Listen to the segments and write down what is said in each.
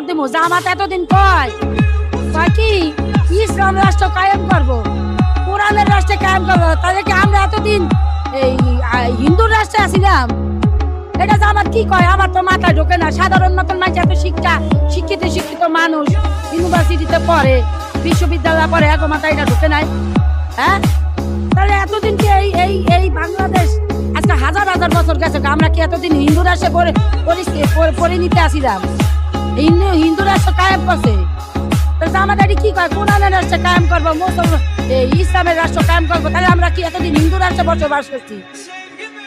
থাপ্পড় দিব। জামাত এতদিন কয় কি ইসলাম রাষ্ট্র কায়েম করবো, কোরআনের রাষ্ট্রে কায়েম করবো, তাহলে কি আমরা এতদিন এই হিন্দু রাষ্ট্রে আসিলাম? এটা জামাত কি কয় আমার তো মাথায় ঢোকে না। সাধারণ মতন মানুষ এত শিক্ষিত মানুষ ইউনিভার্সিটিতে পড়ে, বিশ্ববিদ্যালয়ে পড়ে, এক মাথায় এটা ঢোকে নাই। হ্যাঁ, তাহলে এতদিন কি এই বাংলাদেশ আজকে হাজার হাজার বছর গেছে, আমরা কি এতদিন হিন্দু রাষ্ট্রে পরিণীতে আসিলাম? হিন্দু রাষ্ট্র কায়েম করছে, আমাদের কি কয় কোরআনের রাষ্ট্র কায়েম করবো, ইসলামের রাষ্ট্র কায়েম করবো, তাহলে আমরা কি এতদিন হিন্দু রাষ্ট্রে বসবাস করছি?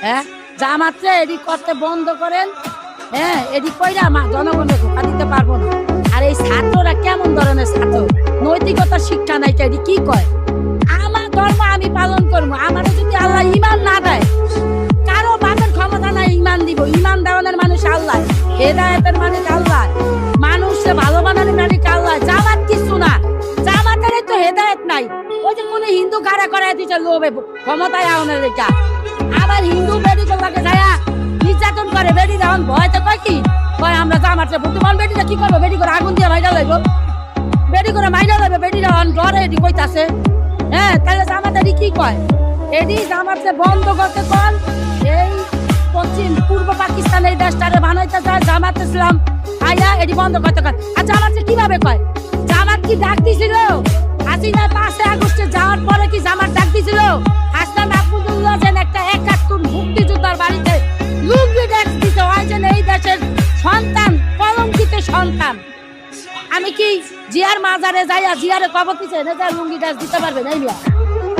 হ্যাঁ, জামাতে এটি করতে বন্ধ করেন। হ্যাঁ, এটি কইরা জনগণকে ধোঁকা দিতে পারবো না। আর এই ছাত্ররা কেমন ধরনের ছাত্র, নৈতিকতার শিক্ষা নাই, এটি কি কয় আমার ধর্ম আমি পালন করবো, আমার যদি আল্লাহ ইমান না দেয়, কারো বাপের ক্ষমতা নাই ইমান দিব। ইমান দেওয়ানোর মানুষ আল্লাহ, হেদায়েতের মালিক আল্লাহ, মানুষকে ভালো বানানোর মালিক আল্লাহ। জামাত কিছু না, জামাতের তো হেদায়েত নাই। ওই যে কোন হিন্দু কারা করাই দিচ্ছে লোভে ক্ষমতায় আওনের রেখা, আবার হিন্দু বেড়ি লাগে যায় নির্যাতন করে। বেড়ি যখন ভয়তে কয় কি কয় আমরা জামাতে ভোট দেবো, বেড়িটা কি করবো? বেড়ি করে আগুন দিয়ে মাইরা লাগবো, বেড়ি করে মাইরা লাগবে, বেড়িটা ডরে এটি কইতাছে। হ্যাঁ, তাহলে জামাতের কি কয় এটি জামাতে বন্ধ করতে কন। এই পূর্ব পাকিস্তানের এই দেশটারে বানাইতে চায় জামাত ইসলাম, আইয়া এটি বন্ধ করতে কন। আর জামাতে কিভাবে কয়? জামাত কি ডাক দিছিল হাসিনা 5 আগস্টে যাওয়ার পরে? কি জামাত ডাক দিছিল হাসনাত আবদুল্লাহ যেন একটা 71 মুক্তিযোদ্ধার বাড়িতে লুঙ্গি ডাক দিতে হয় যেন এই দেশের সন্তান, কলঙ্কিত সন্তান? আমি কি জিয়ার মাজারে যাইয়া জিয়ারে কবর দিছে না যা লুঙ্গি ডাক দিতে পারবে না?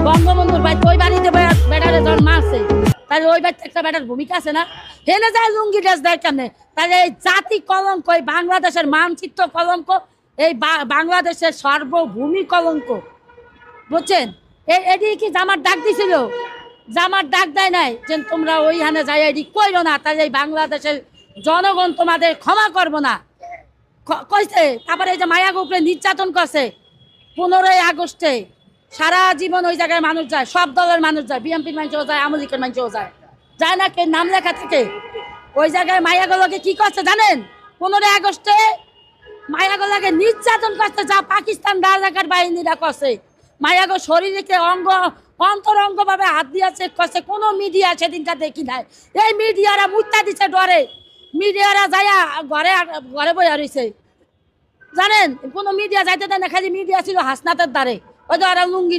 বঙ্গবন্ধুর ভাই ওই বাড়িতে বেড়ারে যখন মারছে, তাহলে ওই বাড়িতে একটা বেটার ভূমিকা আছে না? হেনে যায় লুঙ্গি ড্রেস দেয় কেমনে? তাহলে এই জাতি কলঙ্ক, এই বাংলাদেশের মানচিত্র কলঙ্ক, এই বাংলাদেশের সর্বভূমি কলঙ্ক, বুঝছেন? এটি কি জামার ডাক দিছিল? জামার ডাক দেয় নাই যে তোমরা ওইখানে যাই এটি কইরো না, তাহলে এই বাংলাদেশের জনগণ তোমাদের ক্ষমা করবো না কইছে। তারপরে এই যে মায়াগো উপরে নির্যাতন করছে 15ই আগস্টে, সারা জীবন ওই জায়গায় মানুষ যায়, সব দলের মানুষ যায়, বিএনপির মানুষও যায়, আওয়ামী লীগের মানুষও যায়, যায় না? কে নাম লেখা থেকে ওই জায়গায় মায়াগুলোকে কি করছে জানেন? 15ই আগস্টে মায়াগুলোকে নির্যাতন করছে, যা পাকিস্তান রাজাকার বাহিনীরা করছে। মায়াগো শরীরকে অন্তরঙ্গ ভাবে হাত দিয়া চেক করছে, কোনো মিডিয়া সেদিনটা দেখি নাই। এই মিডিয়ারা মুত্তা দিচ্ছে ডরে, মিডিয়ারা যাইয়া ঘরে বইয়া রয়েছে, জানেন? কোনো মিডিয়া যাইতে দেয় না, খালি মিডিয়া ছিল হাসনাতের দ্বারে, ওই তো আর লুঙ্গি